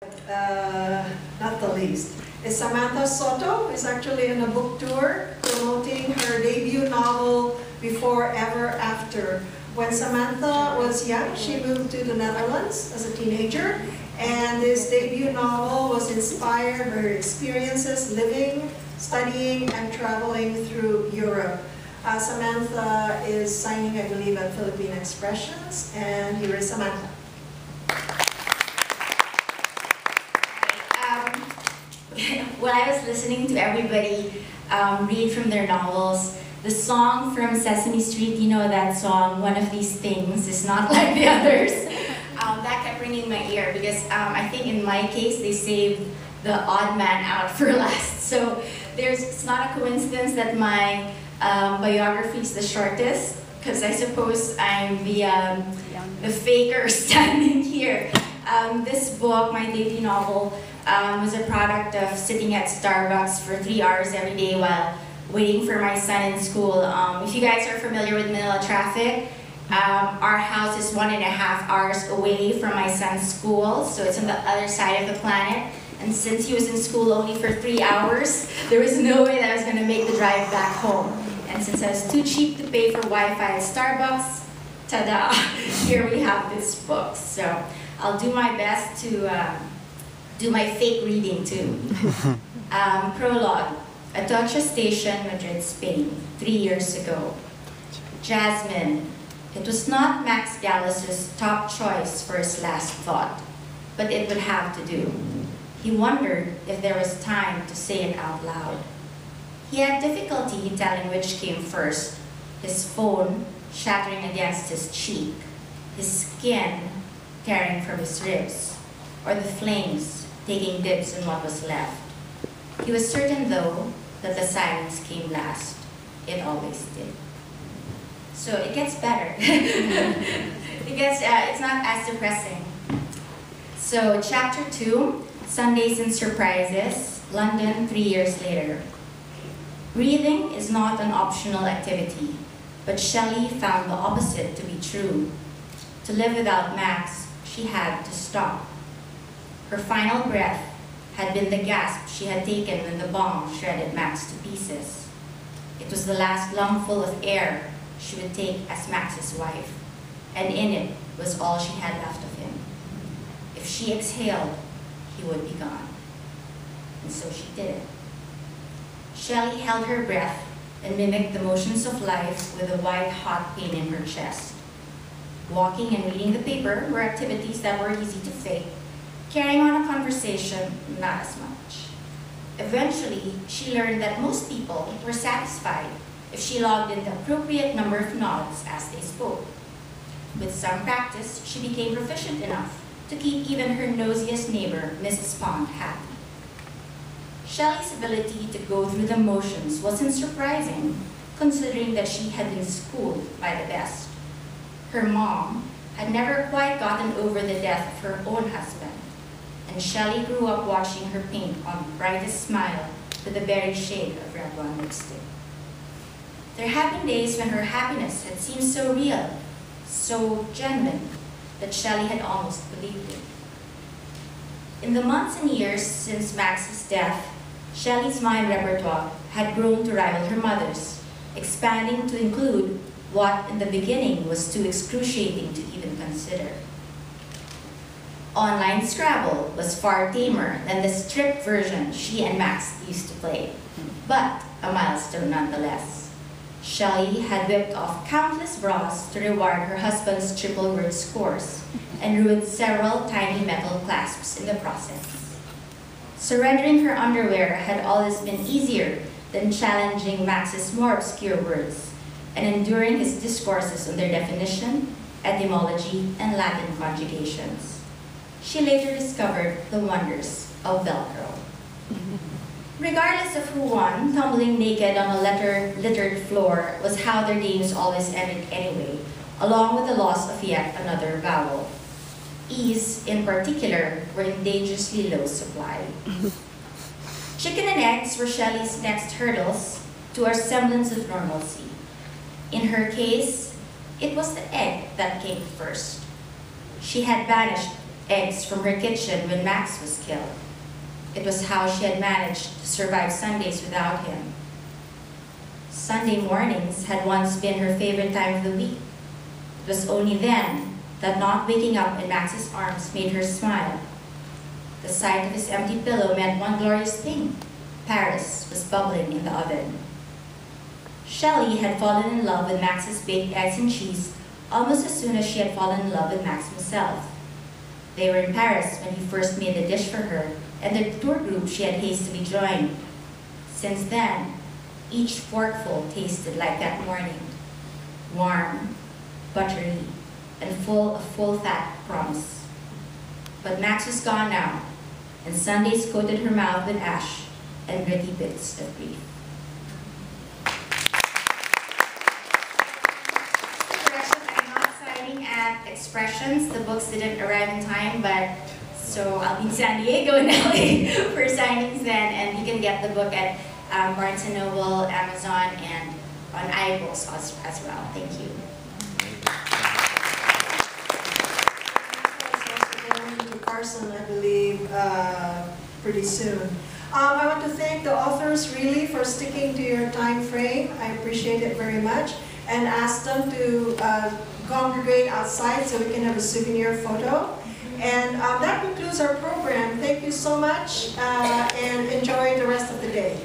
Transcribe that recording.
Not the least, is Samantha Sotto, is actually in a book tour promoting her debut novel, Before Ever After. When Samantha was young, she moved to the Netherlands as a teenager, and this debut novel was inspired by her experiences living, studying, and traveling through Europe. Samantha is signing, I believe, at Philippine Expressions, and here is Samantha. While I was listening to everybody read from their novels, the song from Sesame Street, you know that song, One of These Things is Not Like the Others, that kept ringing in my ear because I think in my case they saved the odd man out for last. So it's not a coincidence that my biography is the shortest, because I suppose I'm the faker standing here. This book, my debut novel, was a product of sitting at Starbucks for 3 hours every day while waiting for my son in school. If you guys are familiar with Manila traffic, our house is 1.5 hours away from my son's school, so it's on the other side of the planet. And since he was in school only for 3 hours, there was no way that I was going to make the drive back home. And since I was too cheap to pay for Wi-Fi at Starbucks, ta-da, here we have this book. So I'll do my best to do my fake reading too. Prologue. Atocha Station, Madrid, Spain, 3 years ago. Jasmine. It was not Max Gallus's top choice for his last thought, but it would have to do. He wondered if there was time to say it out loud. He had difficulty telling which came first, his phone shattering against his cheek, his skin tearing from his ribs, or the flames taking dips in what was left. He was certain, though, that the silence came last. It always did. So it gets better. It's not as depressing. So chapter 2, Sundays and Surprises, London 3 years later. Breathing is not an optional activity, but Shelley found the opposite to be true. To live without Max, she had to stop. Her final breath had been the gasp she had taken when the bomb shredded Max to pieces. It was the last lungful of air she would take as Max's wife, and in it was all she had left of him. If she exhaled, he would be gone. And so she did it. Shelley held her breath and mimicked the motions of life with a white, hot pain in her chest. Walking and reading the paper were activities that were easy to fake. Carrying on a conversation, not as much. Eventually, she learned that most people were satisfied if she logged in the appropriate number of nods as they spoke. With some practice, she became proficient enough to keep even her nosiest neighbor, Mrs. Pond, happy. Shelley's ability to go through the motions wasn't surprising, considering that she had been schooled by the best. Her mom had never quite gotten over the death of her own husband, and Shelley grew up watching her paint on the brightest smile with the berry shade of red one lipstick. There had been days when her happiness had seemed so real, so genuine, that Shelley had almost believed it. In the months and years since Max's death, Shelley's mime repertoire had grown to rival her mother's, expanding to include what in the beginning was too excruciating to even consider. Online Scrabble was far tamer than the strict version she and Max used to play, but a milestone nonetheless. Shelley had whipped off countless bras to reward her husband's triple word scores and ruined several tiny metal clasps in the process. Surrendering her underwear had always been easier than challenging Max's more obscure words and enduring his discourses on their definition, etymology, and Latin conjugations. She later discovered the wonders of Velcro. Regardless of who won, tumbling naked on a littered floor was how their games always ended anyway, along with the loss of yet another vowel. E's, in particular, were in dangerously low supply. Chicken and eggs were Shelley's next hurdles to a semblance of normalcy. In her case, it was the egg that came first. She had banished eggs from her kitchen when Max was killed. It was how she had managed to survive Sundays without him. Sunday mornings had once been her favorite time of the week. It was only then that not waking up in Max's arms made her smile. The sight of his empty pillow meant one glorious thing. Paris was bubbling in the oven. Shelley had fallen in love with Max's baked eggs and cheese almost as soon as she had fallen in love with Max himself. They were in Paris when he first made the dish for her and the tour group she had hastily joined. Since then, each forkful tasted like that morning, warm, buttery, and full of full-fat promise. But Max was gone now, and Sundays coated her mouth with ash and gritty bits of grief. Correction, I'm not signing at Expressions. The books didn't arrive in time, but so I'll be in San Diego and LA for signings then, and you can get the book at Barnes & Noble, Amazon, and on iBooks as well. Thank you. Carson, I believe, pretty soon. I want to thank the authors really for sticking to your time frame. I appreciate it very much, and ask them to congregate outside so we can have a souvenir photo. And that concludes our program. Thank you so much, and enjoy the rest of the day.